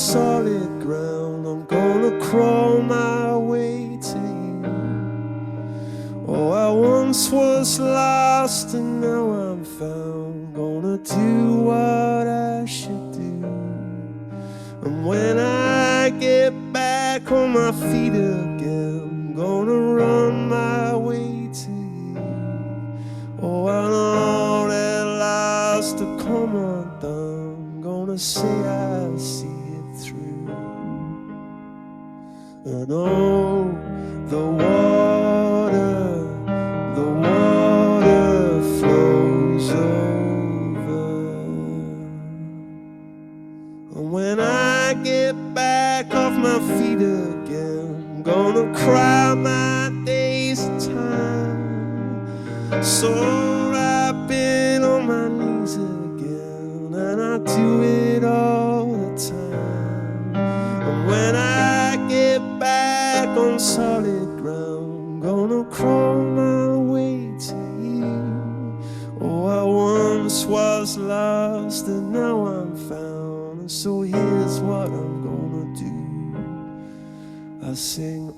solid ground. I'm gonna crawl my way to you. Oh, I once was lost and now I'm found. Gonna do what I should do. And when I get back on my feet again, I'm gonna run my way to you. Oh, and all that lies to come undone, I'm gonna say I see it through. And oh, the water flows over. And when I get back off my feet again, I'm gonna cry my days of time. So I've been on my knees again, and I do it all the time. And when I get back on solid ground, I'm gonna crawl my way to you. Oh, I once was lost and now I'm found. And so here's what I'm gonna do. I sing